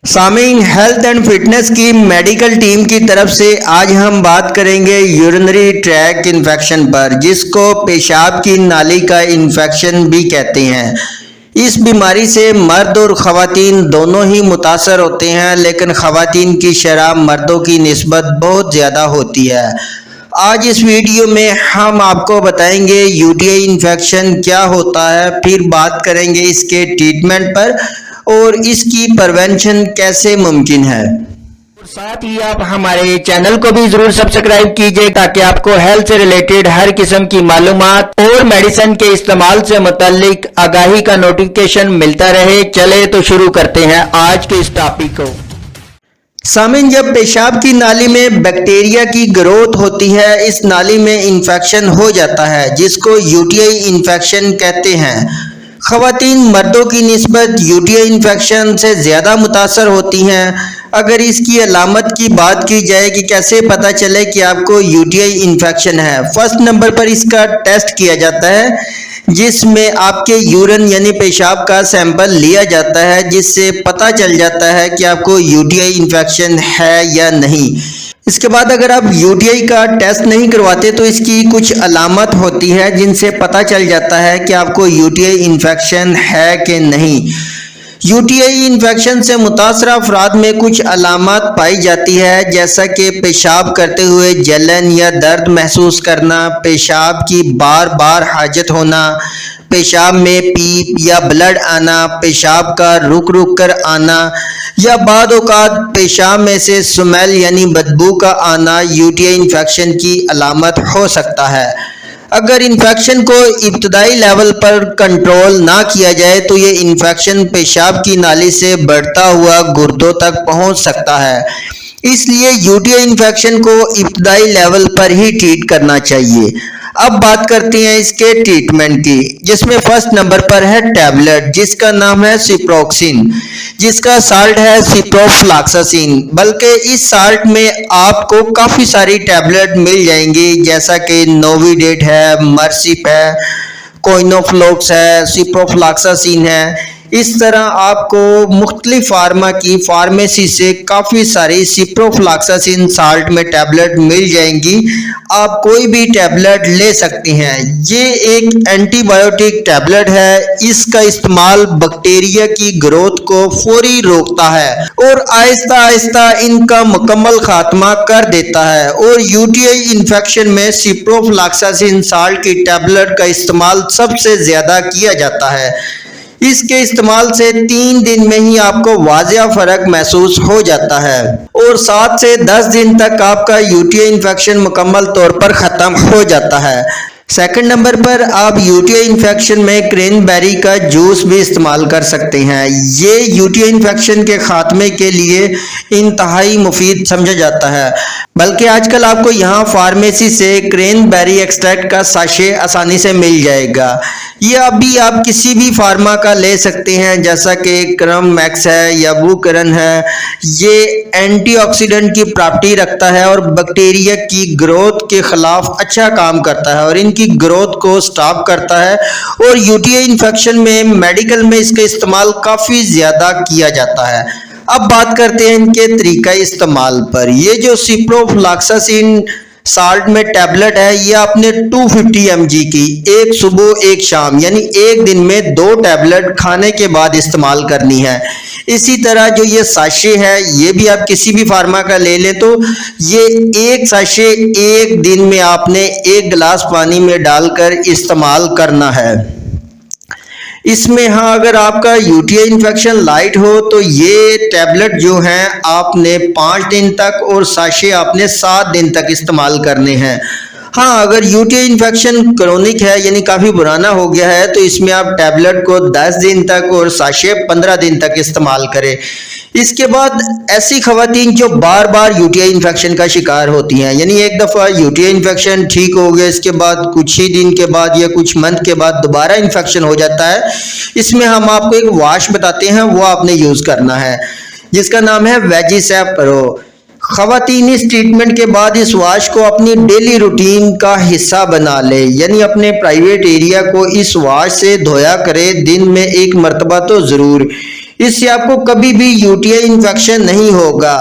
सामीन, health and fitness की medical team की तरफ से आज हम बात करेंगे यूरिनरी ट्रैक इन्फेक्शन पर, जिसको पेशाब की नाली का इन्फेक्शन भी कहते हैं। इस बीमारी से मर्द और ख़वातीन दोनों ही मुतासर होते हैं, लेकिन ख़वातीन की शरह मर्दों की निस्बत बहुत ज़्यादा होती है। आज इस वीडियो में हम आपको बताएंगे यूटीआई इन्फेक्शन क्या होता है, फिर बात करेंगे इसके ट्रीटमेंट पर और इसकी प्रिवेंशन कैसे मुमकिन है। साथ ही आप हमारे चैनल को भी जरूर सब्सक्राइब कीजिए ताकि आपको हेल्थ से रिलेटेड हर किस्म की मालूमात और मेडिसिन के इस्तेमाल से मुताल्लिक आगाही का नोटिफिकेशन मिलता रहे। चले तो शुरू करते हैं आज के इस टॉपिक को। सामीन, जब पेशाब की नाली में बैक्टीरिया की ग्रोथ होती है, इस नाली में इन्फेक्शन हो जाता है, जिसको यूटीआई इन्फेक्शन कहते हैं। ख़वातीन मर्दों की निस्बत यूटीआई इन्फेक्शन से ज़्यादा मुतासर होती हैं। अगर इसकी अलामत की बात की जाए कि कैसे पता चले कि आपको यूटीआई इन्फेक्शन है, फर्स्ट नंबर पर इसका टेस्ट किया जाता है, जिसमें आपके यूरिन यानी पेशाब का सैंपल लिया जाता है, जिससे पता चल जाता है कि आपको यूटीआई इन्फेक्शन है या नहीं। इसके बाद अगर आप यूटीआई का टेस्ट नहीं करवाते तो इसकी कुछ अलामत होती है, जिनसे पता चल जाता है कि आपको यूटीआई इन्फेक्शन है कि नहीं। यूटीआई इन्फेक्शन से मुतासर अफराद में कुछ अलामत पाई जाती है, जैसा कि पेशाब करते हुए जलन या दर्द महसूस करना, पेशाब की बार बार हाजत होना, पेशाब में पीप या ब्लड आना, पेशाब का रुक रुक कर आना या बाद औक़ात पेशाब में से स्मेल यानी बदबू का आना यूटीआई इन्फेक्शन की अलामत हो सकता है। अगर इन्फेक्शन को इब्तदाई लेवल पर कंट्रोल ना किया जाए तो ये इन्फेक्शन पेशाब की नाली से बढ़ता हुआ गुर्दों तक पहुंच सकता है। इसलिए यूटीआई इन्फेक्शन को इब्तदाई लेवल पर ही ट्रीट करना चाहिए। अब बात करते हैं इसके ट्रीटमेंट की, जिसमें फर्स्ट नंबर पर है टैबलेट, जिसका नाम है सिप्रोक्सिन, जिसका साल्ट है सिप्रोफ्लॉक्सासिन। बल्कि इस साल्ट में आपको काफ़ी सारी टैबलेट मिल जाएंगी, जैसा कि नोविडेट है, मर्सिप है, कोइनोफ्लोक्स है, सिप्रोफ्लॉक्सासिन है। इस तरह आपको मुख्तलिफ फार्मा की फार्मेसी से काफ़ी सारी सिप्रोफ्लॉक्सासिन साल्ट में टैबलेट मिल जाएंगी। आप कोई भी टैबलेट ले सकती हैं। ये एक एंटीबायोटिक टैबलेट है। इसका इस्तेमाल बैक्टीरिया की ग्रोथ को फौरी रोकता है और आहिस्ता आहिस्ता इनका मुकम्मल खात्मा कर देता है। और यूटीआई इन्फेक्शन में सिप्रोफ्लॉक्सासिन साल्ट की टैबलेट का इस्तेमाल सबसे ज़्यादा किया जाता है। इसके इस्तेमाल से 3 दिन में ही आपको वाजिया फ़र्क महसूस हो जाता है और 7 से 10 दिन तक आपका यूटीआई इन्फेक्शन मुकम्मल तौर पर ख़त्म हो जाता है। सेकंड नंबर पर आप यूटीआई इन्फेक्शन में क्रैनबेरी का जूस भी इस्तेमाल कर सकते हैं। ये यूटीआई इन्फेक्शन के खात्मे के लिए इंतहाई मुफीद समझा जाता है। बल्कि आजकल आपको यहाँ फार्मेसी से क्रैनबेरी एक्सट्रैक्ट का साशे आसानी से मिल जाएगा। ये अभी आप किसी भी फार्मा का ले सकते हैं, जैसा कि क्रम मैक्स है या वूकरन है। ये एंटीऑक्सीडेंट की प्रॉपर्टी रखता है और बैक्टीरिया की ग्रोथ के खिलाफ अच्छा काम करता है और इनकी ग्रोथ को स्टॉप करता है। और यूटीआई इन्फेक्शन में मेडिकल में इसका इस्तेमाल काफ़ी ज़्यादा किया जाता है। अब बात करते हैं इनके तरीका इस्तेमाल पर। ये जो सिप्रोफ्लॉक्सासिन साल्ट में टैबलेट है, ये आपने 250 mg की एक सुबह एक शाम यानी एक दिन में 2 टैबलेट खाने के बाद इस्तेमाल करनी है। इसी तरह जो ये साशे है, ये भी आप किसी भी फार्मा का ले लें तो ये एक साशे एक दिन में आपने 1 गिलास पानी में डालकर इस्तेमाल करना है। इसमें हाँ, अगर आपका यूटीआई इन्फेक्शन लाइट हो तो ये टैबलेट जो हैं आपने 5 दिन तक और साशे आपने 7 दिन तक इस्तेमाल करने हैं। हाँ, अगर यूटीआई इन्फेक्शन क्रोनिक है यानी काफ़ी पुराना हो गया है तो इसमें आप टैबलेट को 10 दिन तक और साशे 15 दिन तक इस्तेमाल करें। इसके बाद ऐसी ख़वातीन जो बार बार यूटीआई इन्फेक्शन का शिकार होती हैं, यानी एक दफ़ा यूटीआई इन्फेक्शन ठीक हो गया, इसके बाद कुछ ही दिन के बाद या कुछ मंथ के बाद दोबारा इन्फेक्शन हो जाता है, इसमें हम आपको एक वाश बताते हैं, वो आपने यूज़ करना है, जिसका नाम है वेजिसेप प्रो। ख़वातीन इस ट्रीटमेंट के बाद इस वाश को अपनी डेली रूटीन का हिस्सा बना ले, यानी अपने प्राइवेट एरिया को इस वाश से धोया करे दिन में 1 मरतबा तो ज़रूर। इससे आपको कभी भी यूटीआई इन्फेक्शन नहीं होगा,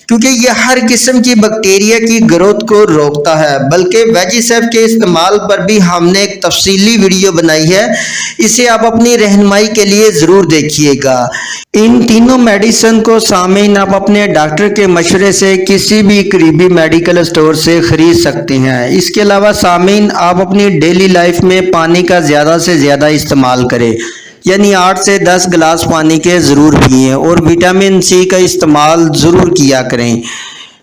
क्योंकि ये हर किस्म की बैक्टीरिया की ग्रोथ को रोकता है। बल्कि वेजिसेफ के इस्तेमाल पर भी हमने एक तफसीली वीडियो बनाई है, इसे आप अपनी रहनुमाई के लिए ज़रूर देखिएगा। इन तीनों मेडिसिन को सामीन आप अपने डॉक्टर के मशवरे से किसी भी करीबी मेडिकल स्टोर से खरीद सकते हैं। इसके अलावा सामीन आप अपनी डेली लाइफ में पानी का ज़्यादा से ज़्यादा इस्तेमाल करें, यानी 8 से 10 गिलास पानी के ज़रूर पिएं और विटामिन सी का इस्तेमाल ज़रूर किया करें।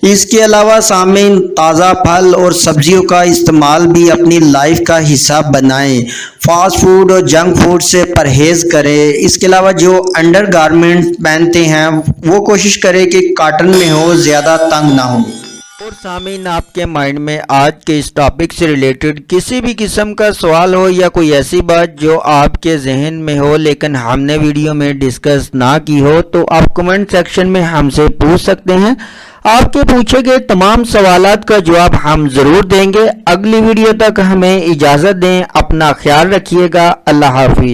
इसके अलावा सामीन ताज़ा फल और सब्जियों का इस्तेमाल भी अपनी लाइफ का हिस्सा बनाएं। फास्ट फूड और जंक फूड से परहेज़ करें। इसके अलावा जो अंडर गारमेंट पहनते हैं वो कोशिश करें कि कॉटन में हो, ज़्यादा तंग ना हो। और सामीन, आपके माइंड में आज के इस टॉपिक से रिलेटेड किसी भी किस्म का सवाल हो या कोई ऐसी बात जो आपके जहन में हो लेकिन हमने वीडियो में डिस्कस ना की हो, तो आप कमेंट सेक्शन में हमसे पूछ सकते हैं। आपके पूछे गए तमाम सवालात का जवाब हम ज़रूर देंगे। अगली वीडियो तक हमें इजाज़त दें। अपना ख्याल रखिएगा। अल्लाह हाफिज़।